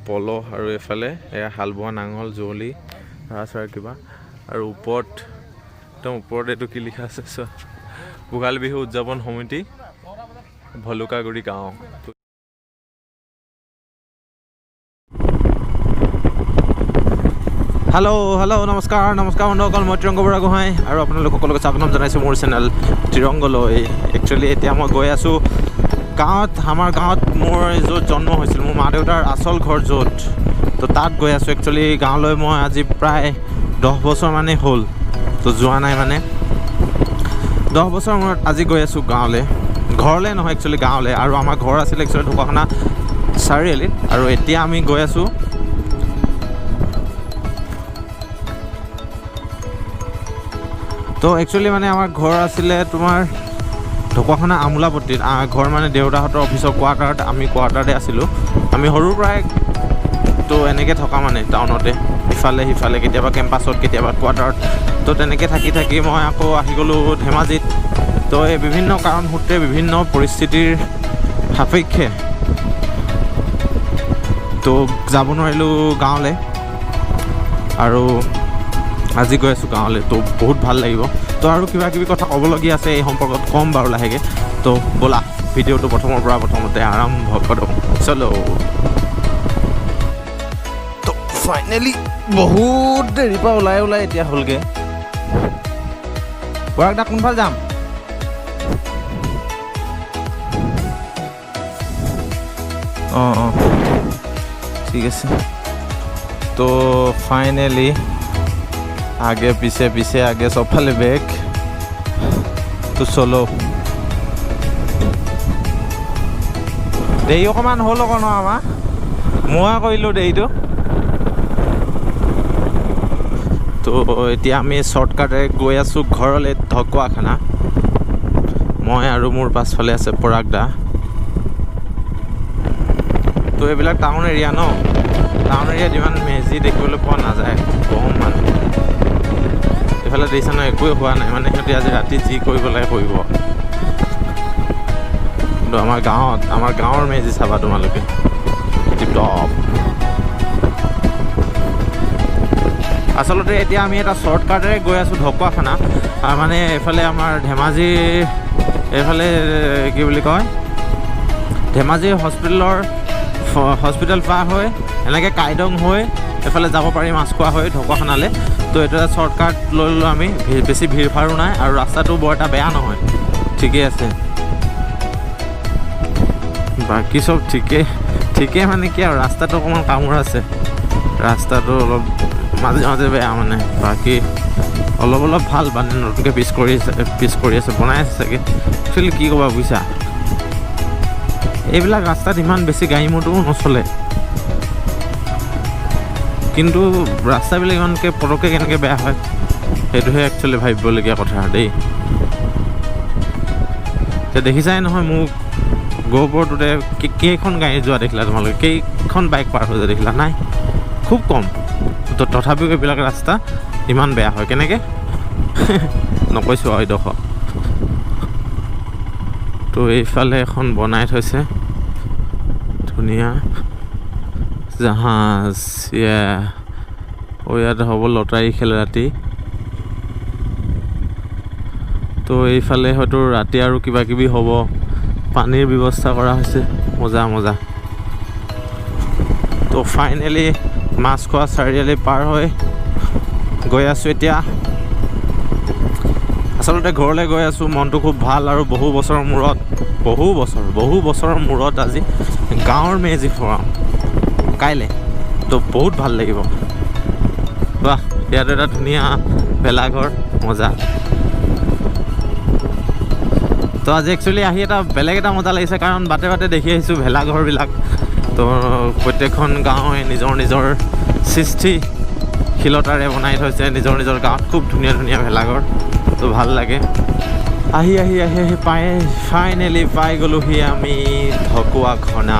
পলহ আৰু এফালে এয়া হাল বোৱা নাঙল যুঁৱলি ৰাজহাঁহ কিবা আৰু ওপৰত একদম ওপৰত এইটো কি লিখা আছে চোৱা ভোগালী বিহু উদযাপন সমিতি ভলুকাগুৰি গাঁও। হেল্ল' নমস্কাৰ বন্ধুসকল, মই ত্ৰিৰংগ বুঢ়াগোহাঁই আৰু আপোনালোক সকলোকে স্বাগতম জনাইছোঁ মোৰ চেনেল ত্ৰিৰংগলৈ। একচুৱেলি এতিয়া মই গৈ আছোঁ গাঁৱত, আমাৰ গাঁৱত মোৰ য'ত জন্ম হৈছিল, মোৰ মা দেউতাৰ আচল ঘৰ য'ত, তো তাত গৈ আছোঁ। একচুৱেলি গাঁৱলৈ মই আজি প্ৰায় 10 বছৰ মানেই হ'ল, তো যোৱা নাই মানে 10 বছৰ মূৰত আজি গৈ আছোঁ গাঁৱলৈ। ঘৰলৈ নহয় একচুৱেলি গাঁৱলৈ। আৰু আমাৰ ঘৰ আছিলে একচুৱেলি ঢকুৱাখানা চাৰিআলিত, আৰু এতিয়া আমি গৈ আছোঁ তো একচুৱেলি মানে আমাৰ ঘৰ আছিলে তোমাৰ ঢকুৱাখানা আমোলাপট্টিত। ঘৰ মানে দেউতাহঁতৰ অফিচৰ কোৱাৰ্টাৰত, আমি কোৱাৰ্টাৰতে আছিলোঁ। আমি সৰুৰ পৰাই তো এনেকৈ থকা মানে টাউনতে ইফালে সিফালে, কেতিয়াবা কেম্পাছত, কেতিয়াবা কোৱাৰ্টাৰত। তো তেনেকৈ থাকি মই আকৌ আহি গ'লোঁ ধেমাজিত। তো এই বিভিন্ন কাৰণ সূত্ৰে, বিভিন্ন পৰিস্থিতিৰ সাপেক্ষে তো যাব নোৱাৰিলোঁ গাঁৱলৈ, আৰু আজি গৈ আছোঁ গাঁৱলৈ। তো বহুত ভাল লাগিব। তো আৰু কিবা কিবি কথা ক'বলগীয়া আছে এই সম্পৰ্কত, ক'ম বাৰু লাহেকৈ। তো ব'লা ভিডিঅ'টো প্ৰথমতে আৰম্ভ কৰোঁ। চলো। তো ফাইনেলি বহুত দেৰিৰ পৰা ওলাই এতিয়া হ'লগৈ। পৰাগদা কোনফালে যাম? অঁ ঠিক আছে। তো ফাইনেলি आगे पीछे आगे सबफाले बेग। तो चलो देरी अकमान हल अक न आमा मैं करिलो देरीটো। तो এতিয়া আমি শৰ্টকাটে গৈ আছোঁ ঘৰলৈ ঢকুৱাখানা। মই আৰু মোৰ পাছফালে আছে পৰাগদা। তো এইবিলাক টাউন এৰিয়া ন, টাউন এৰিয়াত ইমান মেজি দেখিবলৈ পোৱা নাযায়, কম মানে। এইফালে দেখিছা ন, একোৱে হোৱা নাই মানে, সিহঁতে আজি ৰাতি যি কৰিব লাগে কৰিব। কিন্তু আমাৰ গাঁৱৰ মেজি চাবা তোমালোকে, টিপটপ। আচলতে এতিয়া আমি এটা শ্বৰ্টকাটেৰে গৈ আছোঁ ঢকুৱাখানা। মানে এইফালে আমাৰ ধেমাজি, এইফালে কি বুলি কয়, ধেমাজি হস্পিটেল পাৰ হৈ এনেকৈ কাইদং হৈ এইফালে যাব পাৰি মাছখোৱা হৈ ঢকুৱাখানালৈ। তো এইটো এটা শ্বৰ্টকাট লৈ ল'লোঁ আমি, বেছি ভিৰ ভাৰো নাই, আৰু ৰাস্তাটো বৰ এটা বেয়া নহয়, ঠিকেই আছে। বাকী চব ঠিকেই মানে কি আৰু, ৰাস্তাটো অকণমান কামোৰ আছে, ৰাস্তাটো অলপ মাজে বেয়া মানে। বাকী অলপ ভাল মানে, নতুনকৈ পিচ কৰি আছে, বনাই আছে চাগে। একচুৱেলি কি ক'বা বুজিছা, এইবিলাক ৰাস্তাত ইমান বেছি গাড়ী মটৰো নচলে, কিন্তু ৰাস্তাবিলাক ইমানকৈ পটককৈ কেনেকৈ বেয়া হয় সেইটোহে একচুৱেলি ভাবিবলগীয়া কথা দেই। এতিয়া দেখিছাই নহয়, মোক গহপুৰটোতে কেইখন গাড়ী যোৱা দেখিলা তোমালোকে, কেইখন বাইক পাৰ হৈ যোৱা দেখিলা? নাই, খুব কম। তো তথাপিও এইবিলাক ৰাস্তা ইমান বেয়া হয় কেনেকৈ নকৈছোঁ আৰু এইডোখৰ। তো এইফালে এখন বনাই থৈছে ধুনীয়া জাহাজ, ইয়াত হ'ব লটাৰী খেল ৰাতি। তো এইফালে হয়তো ৰাতি আৰু কিবা কিবি হ'ব, পানীৰ ব্যৱস্থা কৰা হৈছে, মজা। তো ফাইনেলি মাছখোৱা চাৰিআলি পাৰ হৈ গৈ আছোঁ এতিয়া। আচলতে ঘৰলৈ গৈ আছোঁ, মনটো খুব ভাল। আৰু বহু বছৰৰ মূৰত আজি গাঁৱৰ মেজি ফুৰাম কাইলৈ, তো বহুত ভাল লাগিব। বাহ, ইয়াত এটা ধুনীয়া ভেলাঘৰ, মজা। তো আজি একচুৱেলি আহি এটা বেলেগ এটা মজা লাগিছে, কাৰণ বাটে দেখি আহিছোঁ ভেলাঘৰবিলাক। তো প্ৰত্যেকখন গাঁৱে নিজৰ সৃষ্টিশীলতাৰে বনাই থৈছে নিজৰ গাঁৱত খুব ধুনীয়া ভেলাঘৰ। তো ভাল লাগে। আহি ফাইনেলি পাই গ'লোহি আমি ঢকুৱাখানা।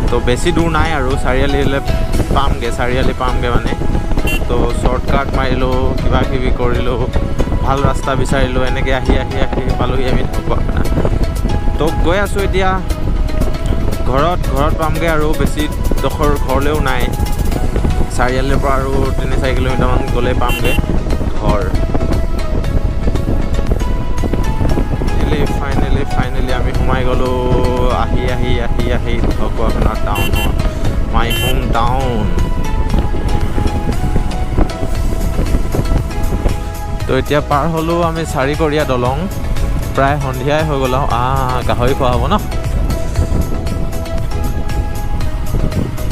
তো বেছি দূৰ নাই আৰু চাৰিআলি পামগৈ মানে। তো শ্বৰ্টকাট মাৰিলোঁ, কিবা কিবি কৰিলোঁ, ভাল ৰাস্তা বিচাৰিলোঁ, এনেকৈ আহি পালোহি আমি ঢকুৱাখানা। তো গৈ আছোঁ এতিয়া ঘৰত পামগৈ আৰু বেছি ডোখৰ ঘৰলৈও নাই চাৰিআলিৰ পৰা আৰু 3-4 কিলোমিটাৰমান গ'লেই পামগৈ ঘৰ ফাইনেলি আমি সোমাই গ'লোঁ আহি ঢকুৱাখানা টাউনত মাই হোম টাউন তো এতিয়া পাৰ হ'লোঁ আমি চাৰিকৰীয়া দলং প্ৰায় সন্ধিয়াই হৈ গ'ল আৰু গাহৰি খোৱা হ'ব ন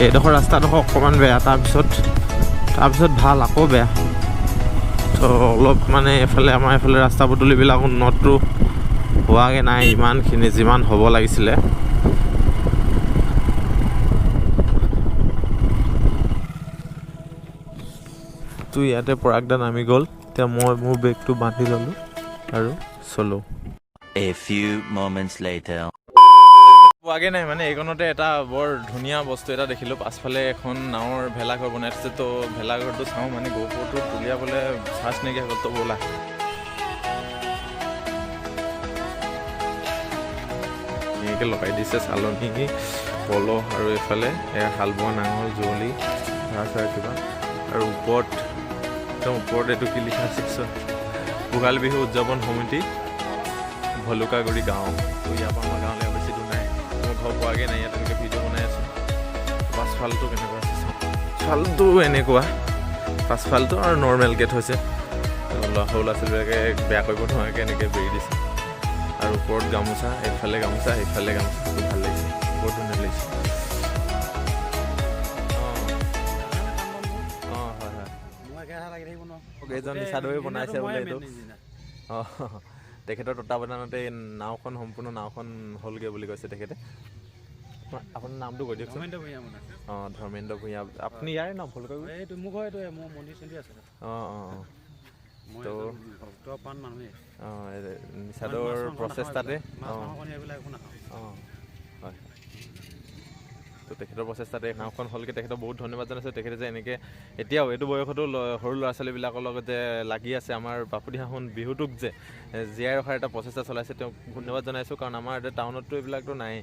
এইডোখৰ ৰাস্তাডোখৰ অকণমান বেয়া তাৰপিছত ভাল আকৌ বেয়া তো অলপ মানে আমাৰ এইফালে ৰাস্তা পদূলিবিলাক উন্নতটো হোৱাগৈ নাই ইমানখিনি যিমান হ'ব লাগিছিলে তো ইয়াতে পৰাগদা নামি গ'ল এতিয়া মই মোৰ বেগটো বান্ধি ল'লোঁ আৰু চলো A few moments later পোৱাগৈ নাই মানে এইকণতে এটা বৰ ধুনীয়া বস্তু এটা দেখিলোঁ পাছফালে এখন নাৱৰ ভেলাঘৰ বনাই থৈছে তো ভেলাঘৰটো চাওঁ মানে গহপুৰটো উলিয়াবলৈ চাৰ্জ নাইকিয়া হৈ গ'ল তো ব'লা ধুনীয়াকৈ লগাই দিছে চালনী পল আৰু এইফালে হাল বোৱা নাঙল যুঁৱলি কিবা আৰু ওপৰত এইটো কি লিখা আছে ভোগালী বিহু উদযাপন সমিতি ভলুকাগুৰি গাঁও তো ইয়াৰ পৰা আমাৰ গাঁৱলৈ বেছি দূৰ নাই মই ঘৰ পোৱাগৈ নাই ইয়াত এনেকৈ ভিডিঅ' বনাই আছোঁ পাছফালটো কেনেকুৱা আছে ফালটো এনেকুৱা পাছফালটো আৰু নৰ্মেল গেট হৈছে সৰু ল'ৰা ছোৱালীবিলাকে বেয়া কৰিব নোৱাৰাকৈ এনেকৈ বেৰি দিছে আৰু ওপৰত গামোচা এইফালে গামোচা ভাল লাগিছে বৰ ধুনীয়া লাগিছে এইজন নিচাদৈ বনাইছে বোলে এইটো তেখেতৰ তত্বাৱধানতে নাওখন সম্পূৰ্ণ নাওখন হ'লগৈ বুলি কৈছে তেখেতে আপোনাৰ নামটো কৈ দিয়কচোন ধৰ্মেন্দ্ৰ ভূঞা আপুনি ইয়াৰে ন ভুলকৈ তো নিচাদৰ প্ৰচেষ্টাতে হয় তো তেখেতৰ প্ৰচেষ্টাতে নাওখন হ'লগৈ তেখেতক বহুত ধন্যবাদ জনাইছোঁ তেখেতে যে এনেকৈ এতিয়াও এইটো বয়সতো সৰু ল'ৰা ছোৱালীবিলাকৰ লগত যে লাগি আছে আমাৰ বাপুদিহাহোন বিহুটোক যে জীয়াই ৰখাৰ এটা প্ৰচেষ্টা চলাইছে তেওঁক ধন্যবাদ জনাইছোঁ কাৰণ আমাৰ এতিয়া টাউনততো এইবিলাকতো নাই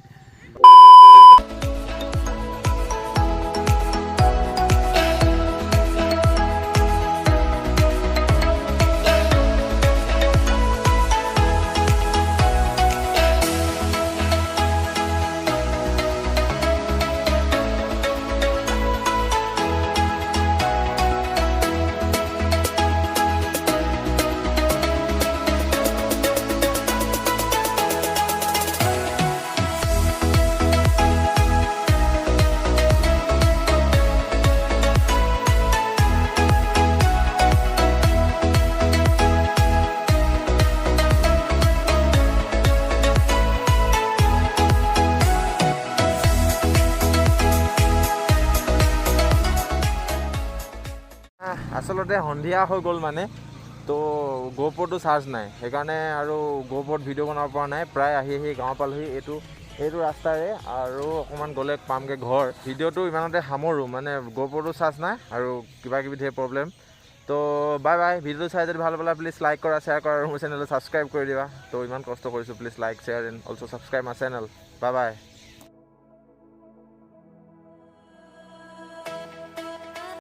আচলতে সন্ধিয়া হৈ গ'ল মানে তো গহপুৰতো চাৰ্জ নাই সেইকাৰণে আৰু গহপুৰত ভিডিঅ' বনাব পৰা নাই প্ৰায় আহি গাঁও পালোহি এইটো ৰাস্তাৰে আৰু অকণমান গ'লে পামগৈ ঘৰ ভিডিঅ'টো ইমানতে সামৰোঁ মানে গহপুৰতো চাৰ্জ নাই আৰু কিবাকিবি ধেৰ প্ৰব্লেম তো বাই ভিডিঅ'টো চাই যদি ভাল পালে প্লিজ লাইক কৰা শ্বেয়াৰ কৰা আৰু মোৰ চেনেলটো ছাবস্ক্ৰাইব কৰি দিবা তো ইমান কষ্ট কৰিছোঁ please like share and also' subscribe my channel by